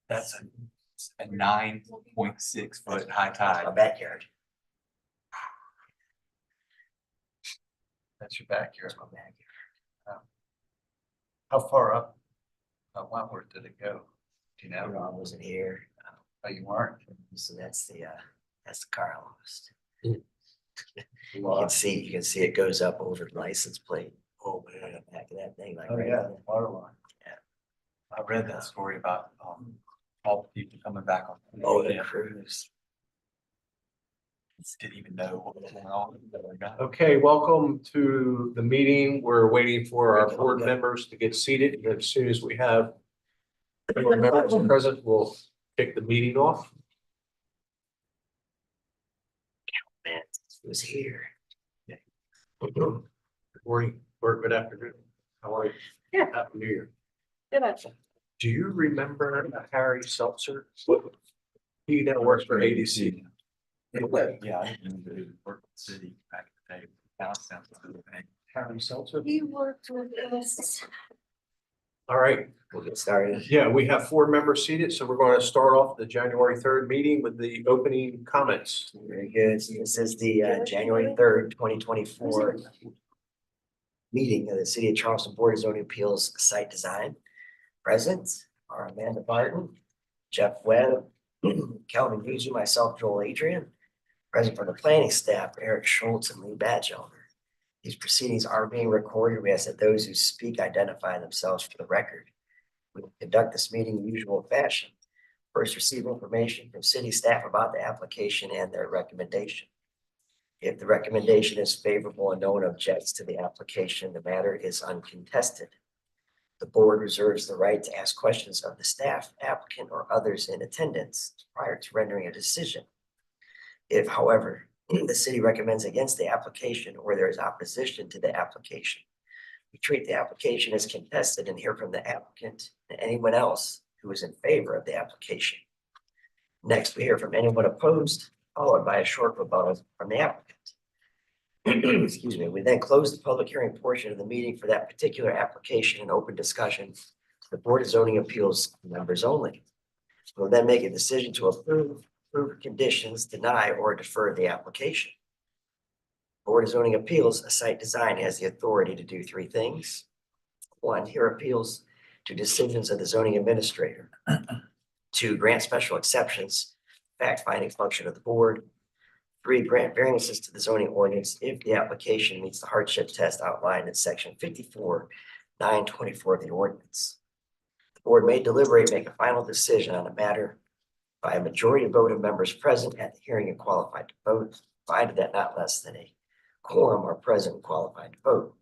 That's a 9.6 foot high My tide. backyard. That's your backyard. That's my backyard. How far up? Wentworth did it go? Do you I know? wasn't here. Oh, you weren't? So that's the car I lost. You You can see it goes up over the license plate. Oh, man, on the back of that thing, like Oh, right yeah, there. the water line. Yeah. I read that story about, all the people coming back on. Oh, the cruise. Didn't even know what was going on. Okay, welcome to the meeting. We're waiting for our board members to get seated. As soon as we have board members present, we'll kick the meeting off. Man, it was here. Good morning or good afternoon. How are you? Yeah. Happy New Year. Good afternoon. Do you remember Harry Seltzer? He now works for ADC. Yeah, I didn't know it worked with the city back in the day. Now it sounds like Harry Seltzer? He worked with us. All right. We'll get started. Yeah, we have 4 members seated, so we're going to start off the January 3rd meeting with the opening comments. Very good. So this is the January 3rd, 2024 meeting of the City of Charleston Board of Zoning Appeals Site Design. Present are Amanda Barton, Jeff Webb, Calvin Yuzu, myself, Joel Adrian. Present from the planning staff, Eric Schultz and Lee Batchelder. These proceedings are being recorded. We ask that those who speak identify themselves for the record. We will conduct this meeting in the usual fashion. First, receive information from city staff about the application and their recommendation. If the recommendation is favorable and no one objects to the application, the matter is uncontested. The board reserves the right to ask questions of the staff, applicant, or others in attendance prior to rendering a decision. If, however, the city recommends against the application or there is opposition to the application, we treat the application as contested and hear from the applicant and anyone else who is in favor of the application. Next, we hear from anyone opposed, followed by a short rebuttal from the applicant. Excuse me. We then close the public hearing portion of the meeting for that particular application and open discussion to the Board of Zoning Appeals members only. We'll then make a decision to approve conditions, deny, or defer the application. Board of Zoning Appeals, a site design, has the authority to do 3 things. 1, hear appeals to decisions of the zoning administrator. 2, grant special exceptions, fact-finding function of the board. 3, grant variances to the zoning ordinance if the application meets the hardship test outlined in section 54(9)24 of the ordinance. The board may deliberate, make a final decision on a matter by a majority vote of members present at the hearing and qualified to vote, provided that not less than a quorum are present and qualified to vote.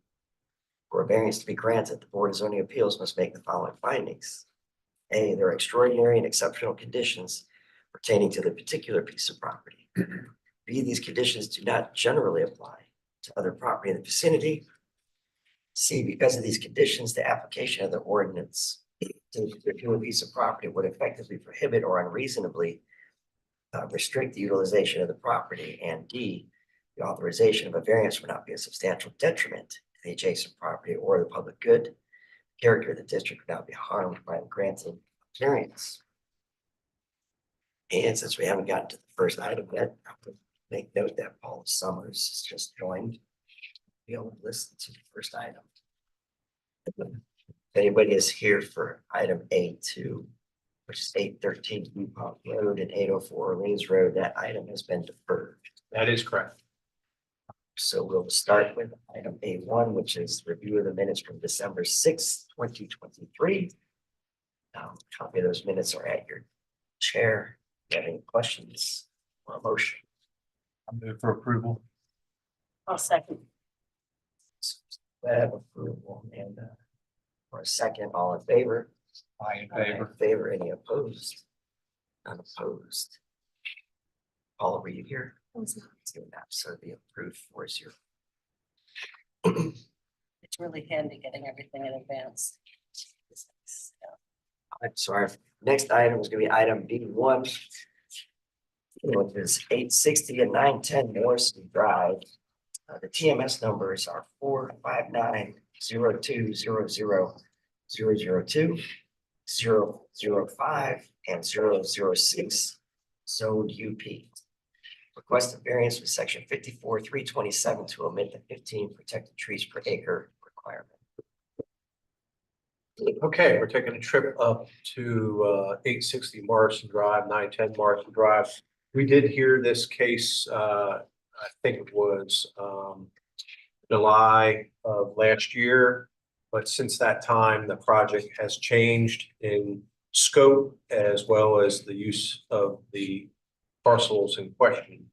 For a variance to be granted, the Board of Zoning Appeals must make the following findings. A, there are extraordinary and exceptional conditions pertaining to the particular piece of property. B, these conditions do not generally apply to other property in the vicinity. C, because of these conditions, the application of the ordinance to a particular piece of property would effectively prohibit or unreasonably restrict the utilization of the property. And D, the authorization of a variance would not be a substantial detriment to the adjacent property or the public good. The character of the district would not be harmed by the granting variance. And since we haven't gotten to the first item yet, I would make note that Paul Summers has just joined. Be able to listen to the first item. If anybody is here for item A2, which is 813 Blue Pond Road and 804 Orleans Road, that item has been deferred. That is correct. So we'll start with item A1, which is review of the minutes from December 6th, 2023. Copy of those minutes are at your chair. If you have any questions or a motion? I move for approval. I'll second. Web approval and for a second, all in favor? I in Aye, favor. Favor, any opposed? Unopposed. Paul, were you here? So be approved 4-0. It's really handy getting everything in advance. So our next item is gonna be item B1. Which is 860 and 910 Morrison Drive. The TMS numbers are 45902000002. 005 and 006 zoned UP. Request a variance with section 54-327 to omit the 15 protected trees per acre requirement. Okay, we're taking a trip up to 860 Morrison Drive, 910 Morrison Drive. We did hear this case, I think it was July of last year. But since that time, the project has changed in scope as well as the use of the parcels in question.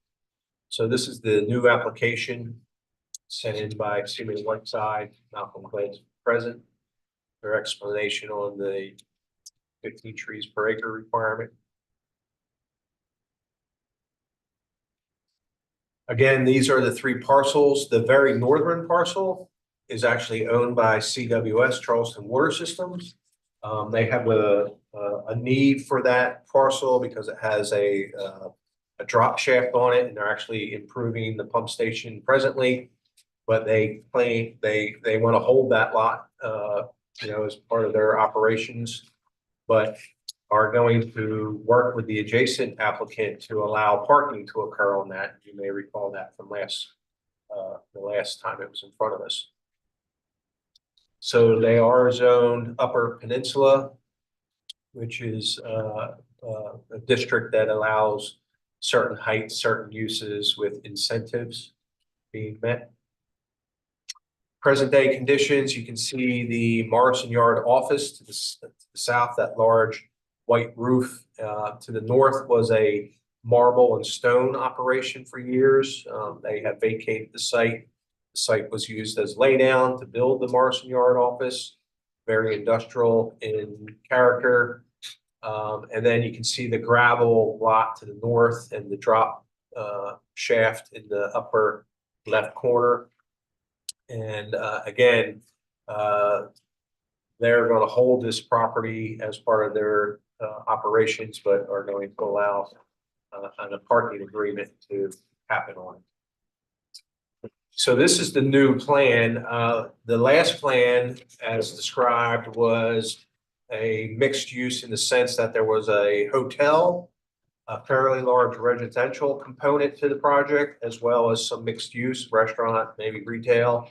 So this is the new application sent in by Seaman Whiteside, Malcolm Glenn's present. Their explanation on the 15 trees per acre requirement. Again, these are the three parcels. The very northern parcel is actually owned by CWS, Charleston Water Systems. They have a need for that parcel because it has a drop shaft on it, and they're actually improving the pump station presently. But they claim they want to hold that lot, as part of their operations, but are going to work with the adjacent applicant to allow parking to occur on that. You may recall that from the last time it was in front of us. So they are zoned Upper Peninsula, which is a district that allows certain heights, certain uses with incentives being met. Present day conditions, you can see the Morrison Yard office to the south, that large white roof. To the north was a marble and stone operation for years. They have vacated the site. The site was used as laydown to build the Morrison Yard office, very industrial in character. And then you can see the gravel lot to the north and the drop shaft in the upper left corner. And again, they're going to hold this property as part of their operations, but are going to allow a parking agreement to happen on it. So this is the new plan. The last plan, as described, was a mixed use in the sense that there was a hotel, a fairly large residential component to the project, as well as some mixed use, restaurant, maybe retail.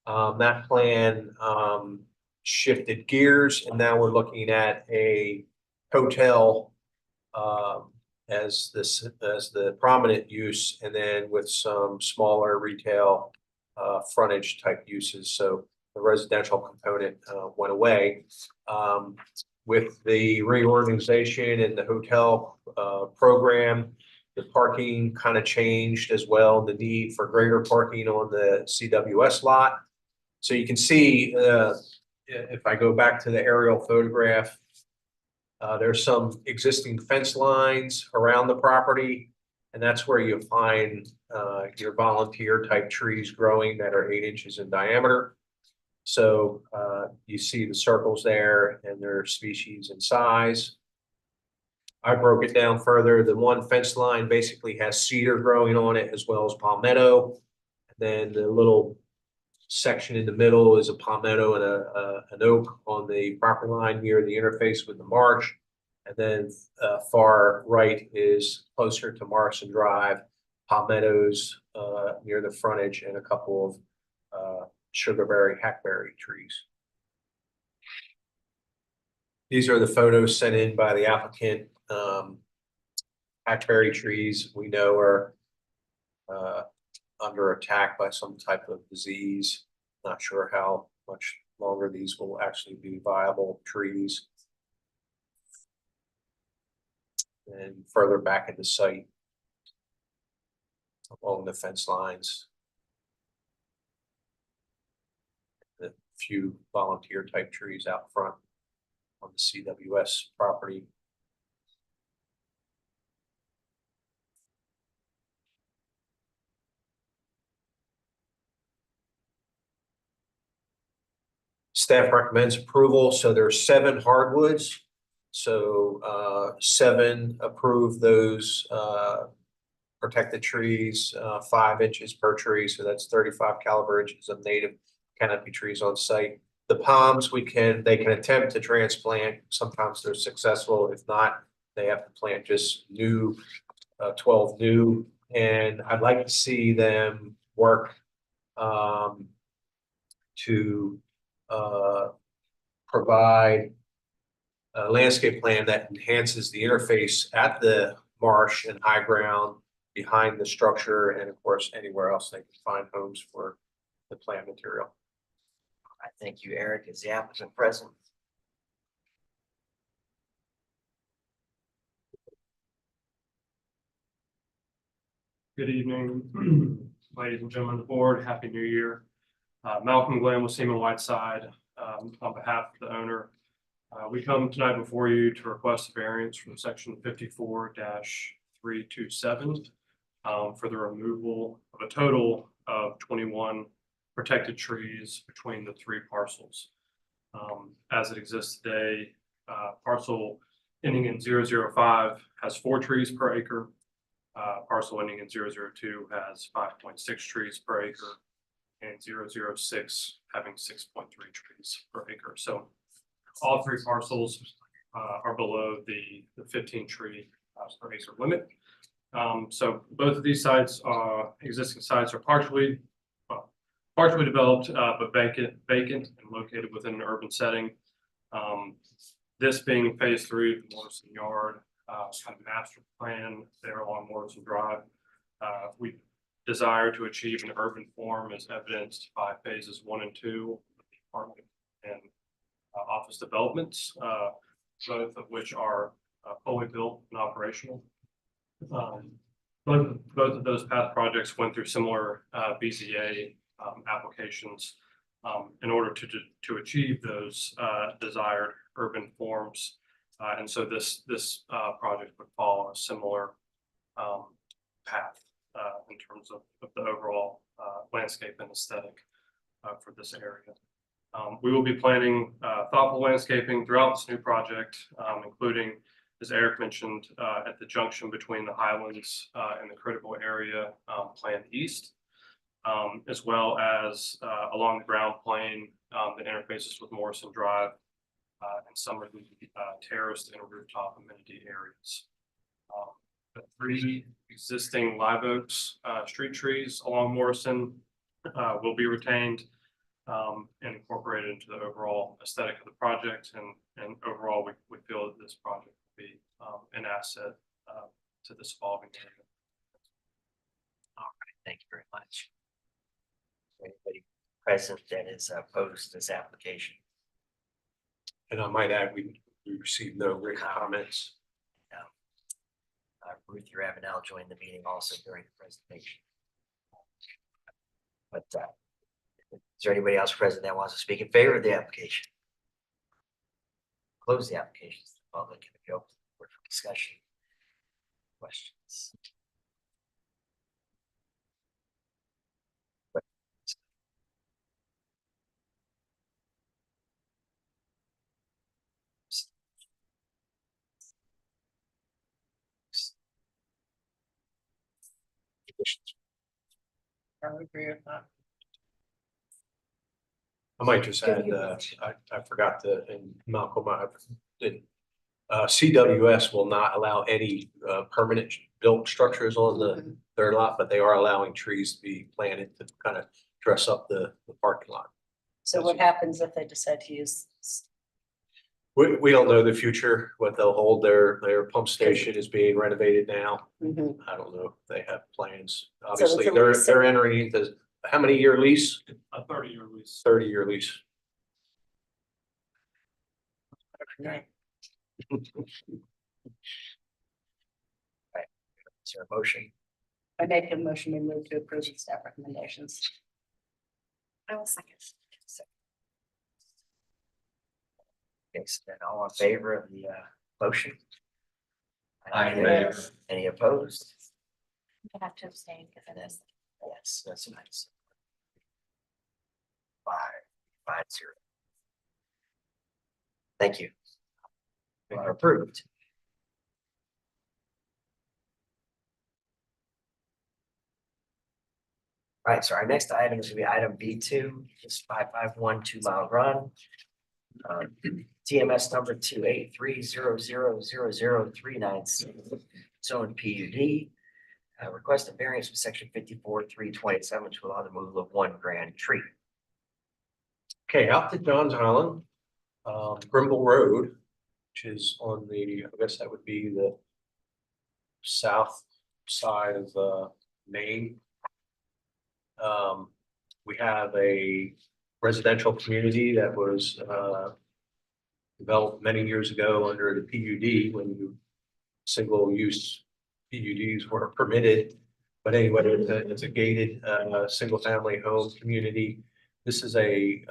That plan shifted gears, and now we're looking at a hotel as the prominent use, and then with some smaller retail frontage type uses. So the residential component went away. With the reorganization and the hotel program, the parking kind of changed as well, the need for greater parking on the CWS lot. So you can see, if I go back to the aerial photograph, there's some existing fence lines around the property, and that's where you find your volunteer type trees growing that are 8 inches in diameter. So you see the circles there and their species and size. I broke it down further. The one fence line basically has cedar growing on it as well as palmetto. And then the little section in the middle is a palmetto and an oak on the property line near the interface with the marsh. And then far right is closer to Morrison Drive, palmettos near the frontage, and a couple of sugarberry, hackberry trees. These are the photos sent in by the applicant. Hackberry trees we know are under attack by some type of disease. Not sure how much longer these will actually be viable trees. And further back in the site, along the fence lines, the few volunteer type trees out front on the CWS property. Staff recommends approval. So there are 7 hardwoods. So 7 approve those protected trees, 5 inches per tree. So that's 35 caliber inches of native canopy trees on site. The palms, they can attempt to transplant. Sometimes they're successful. If not, they have to plant just new, 12 new. And I'd like to see them work to provide a landscape plan that enhances the interface at the marsh and high ground behind the structure, and of course, anywhere else they can find homes for the plant material. I thank you, Eric. Is the applicant present? Good evening, ladies and gentlemen of the board. Happy New Year. Malcolm Glenn with Seaman Whiteside, on behalf of the owner. We come tonight before you to request a variance from section 54-327 for the removal of a total of 21 protected trees between the three parcels. As it exists today, parcel ending in 005 has 4 trees per acre. Parcel ending in 002 has 5.6 trees per acre, and 006 having 6.3 trees per acre. So all 3 parcels are below the 15 tree per acre limit. So both of these sites existing sites are partially developed, but vacant and located within an urban setting. This being phase 3 of the Morrison Yard, kind of master plan there along Morrison Drive. We desire to achieve an urban form as evidenced by phases 1 and 2 of the apartment and office developments, both of which are fully built and operational. Both of those past projects went through similar BZA applications in order to achieve those desired urban forms. And so this project would follow a similar path in terms of the overall landscape and aesthetic for this area. We will be planning thoughtful landscaping throughout this new project, including, as Eric mentioned, at the junction between the Highlands and the critical area planned east, as well as along the ground plane that interfaces with Morrison Drive and some of the terraced and rooftop amenity areas. The 3 existing live oaks street trees along Morrison will be retained and incorporated into the overall aesthetic of the project. And overall, we feel that this project will be an asset to this evolving area. All right, thank you very much. Anybody present that is opposed to this application? And I might add, we received no written comments. Ruth, you're having now joined the meeting also during the presentation. But is there anybody else present that wants to speak in favor of the application? Close the application to the public and go for discussion. Questions? I would agree with that. I might just add, I forgot to, and Malcolm, CWS will not allow any permanent built structures on the third lot, but they are allowing trees to be planted to kind of dress up the parking lot. So what happens if they decide to use this? We don't know the future, what they'll hold. Their pump station is being renovated now. Mhm. I don't know if they have plans. it's Obviously, a lease. they're entering into, how many year lease? A 30-year lease. 30-year lease. Right. Is there a motion? I make a motion to move to approve the staff recommendations. I will second. Okay, so then all in favor of the motion? Aye. Any opposed? You have to abstain because it is. Yes, that's nice. 5-0. Thank you. You are approved. All right, so our next item is gonna be item B2, this 551 2-mile run. TMS number 283000039, zone PUD. Request a variance from section 54-327 to allow the removal of one grand tree. Okay, out to Johns Island, Grimble Road, which is on the, I guess that would be the south side of Maine. We have a residential community that was developed many years ago under the PUD when single-use PUDs were permitted. But anyway, it's a gated single-family home community. This is obviously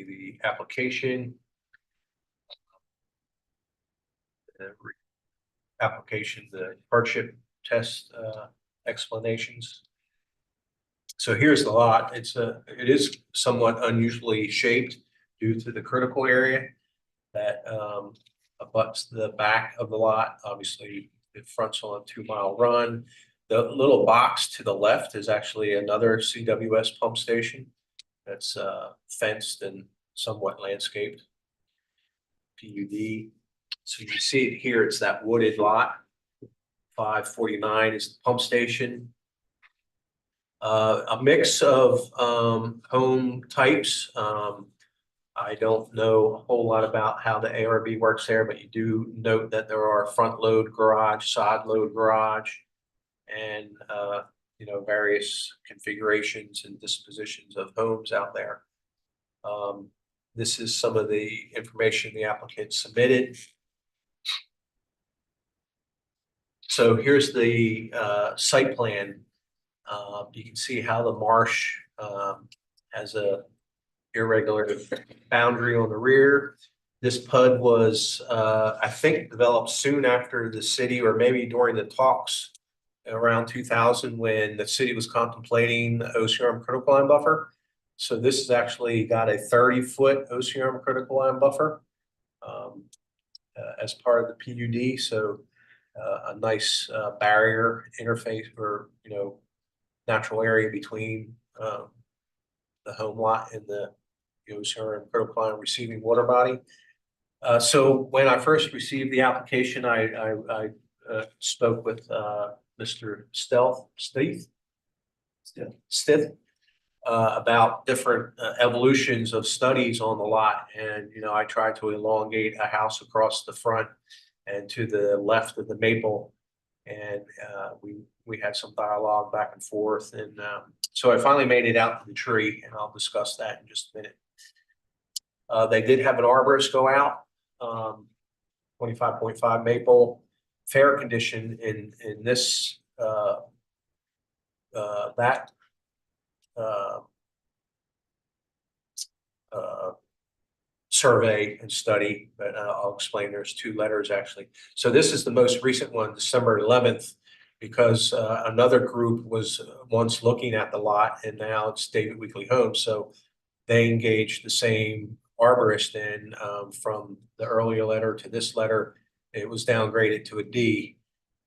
the application. The hardship test explanations. So here's the lot. It is somewhat unusually shaped due to the critical area that abuts the back of the lot. Obviously, it fronts on a 2-mile run. The little box to the left is actually another CWS pump station that's fenced and somewhat landscaped. PUD. So you see it here, it's that wooded lot. 549 is the pump station. A mix of home types. I don't know a whole lot about how the ARB works there, but you do note that there are front load garage, side load garage, and various configurations and dispositions of homes out there. This is some of the information the applicant submitted. So here's the site plan. You can see how the marsh has a irregular boundary on the rear. This PUD was, I think, developed soon after the city, or maybe during the talks around 2000 when the city was contemplating the OCRM critical line buffer. So this has actually got a 30-foot OCRM critical line buffer as part of the PUD. So a nice barrier interface, or natural area between the home lot and the OCRM critical line receiving water body. So when I first received the application, I spoke with Mr. Stith about different evolutions of studies on the lot. And, I tried to elongate a house across the front and to the left of the maple. And we had some dialogue back and forth. And so I finally made it out to the tree, and I'll discuss that in just a minute. They did have an arborist go out, 25.5 maple, fair condition in this survey and study, but I'll explain. There's 2 letters actually. So this is the most recent one, December 11th, because another group was once looking at the lot, and now it's David Weekly Homes. So they engaged the same arborist, and from the earlier letter to this letter, it was downgraded to a D.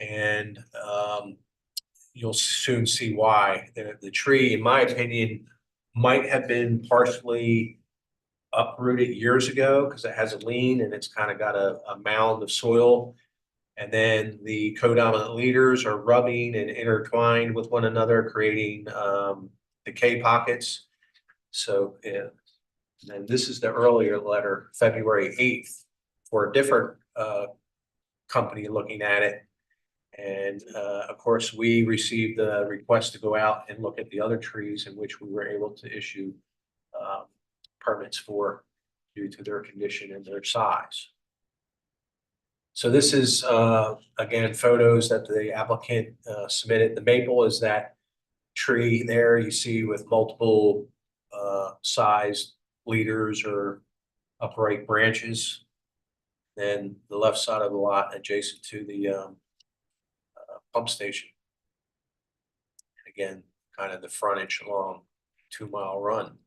And you'll soon see why. The tree, in my opinion, might have been partially uprooted years ago because it has a lean and it's kind of got a mound of soil. And then the codominant leaders are rubbing and intertwined with one another, creating decay pockets. So, and then this is the earlier letter, February 8th, for a different company looking at it. And of course, we received the request to go out and look at the other trees in which we were able to issue permits for due to their condition and their size. So this is, again, photos that the applicant submitted. The maple is that tree there you see with multiple sized leaders or upright branches. Then the left side of the lot adjacent to the pump station. And again, kind of the frontage along 2-mile run.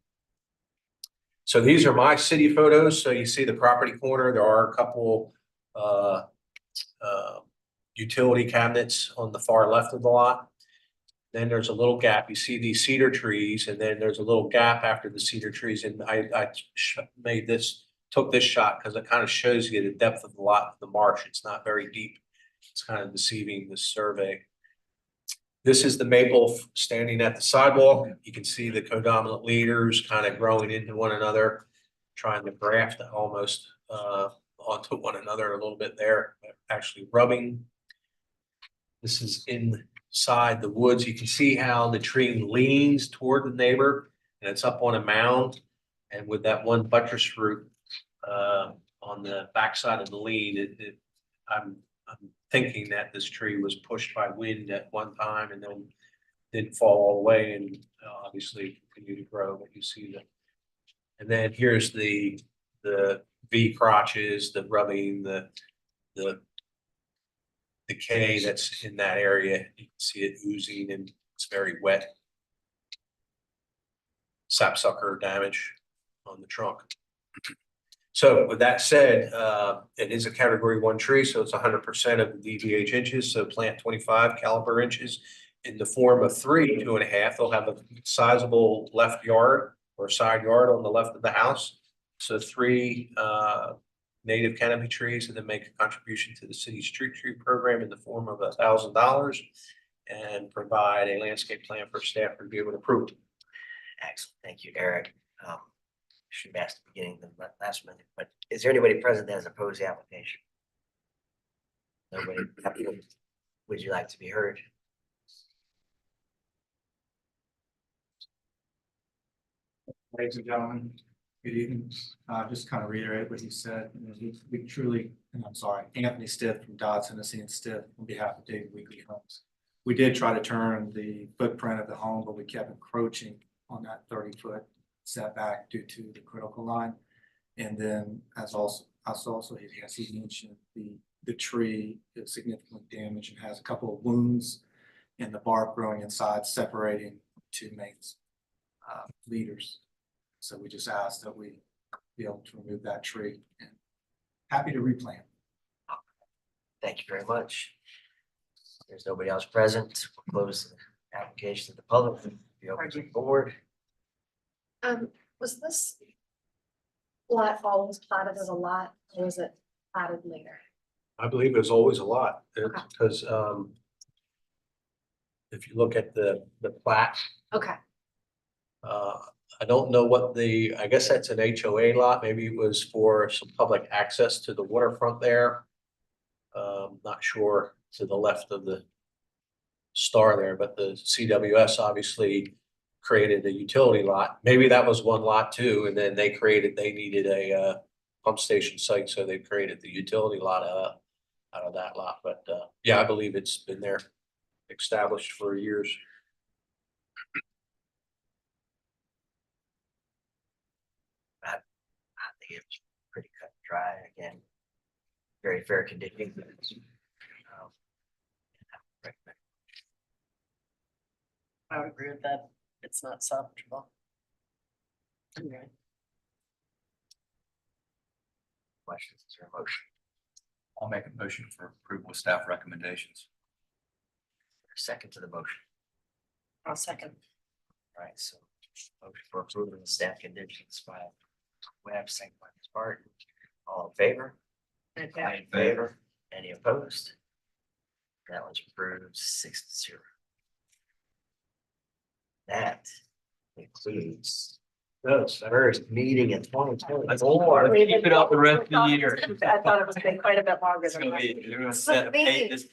So these are my city photos. So you see the property corner. There are a couple utility cabinets on the far left of the lot. Then there's a little gap. You see these cedar trees, and then there's a little gap after the cedar trees. And I took this shot because it kind of shows you the depth of the lot, the marsh. It's not very deep. It's kind of deceiving, this survey. This is the maple standing at the sidewalk. You can see the codominant leaders kind of growing into one another, trying to graft almost onto one another a little bit there, actually rubbing. This is inside the woods. You can see how the tree leans toward the neighbor, and it's up on a mound. And with that one buttress root on the backside of the lean, I'm thinking that this tree was pushed by wind at one time and then didn't fall all the way and obviously continue to grow, but you see that. And then here's the V crotches, the rubbing, the decay that's in that area. You can see it oozing and it's very wet. Sapsucker damage on the trunk. So with that said, it is a category 1 tree, so it's 100% of the DVH inches. So plant 25 caliber inches in the form of 3 2.5. They'll have a sizable left yard or side yard on the left of the house. So 3 native canopy trees, and then make a contribution to the city's street tree program in the form of $1,000 and provide a landscape plan for staff review and approval. Excellent. Thank you, Eric. Should have asked at the beginning of the last minute, but is there anybody present that has opposed the application? Nobody. Would you like to be heard? Ladies and gentlemen, good evening. Just kind of reiterate what you said. You know, we truly, and I'm sorry, Anthony Stiff from Dodson and Stiff on behalf of David Weekly Homes. We did try to turn the footprint of the home, but we kept encroaching on that 30-foot setback due to the critical line. And then as he mentioned, the tree is significantly damaged and has a couple of wounds in the bark growing inside, separating 2 main leaders. So we just asked that we be able to remove that tree, and happy to replant. Thank you very much. There's nobody else present. We'll close the application to the public. Be open to the board. Was this lot always platted as a lot, or was it platted later? I believe there's always a lot, Okay. because if you look at the plat, Okay, I don't know what I guess that's an HOA lot. Maybe it was for some public access to the waterfront there. Not sure to the left of the star there, but the CWS obviously created a utility lot. Maybe that was one lot too, and then they needed a pump station site, so they created the utility lot out of that lot. But yeah, I believe it's been there established for years. I think it was pretty cut and dry. Again, very fair conditions. I would agree with that. It's not salvageable. Okay. Questions or motion? I'll make a motion for approval of staff recommendations. Second to the motion. I'll second. All right, so motion for approval of the staff conditions by Webb, second by Ms. Barton. All in favor? Okay. In favor? Any opposed? That one's approved 6-0. That includes the first meeting in 2024. Keep it up the rest of the year. I thought it was been quite a bit longer It's than gonna that. be, they're gonna set a But this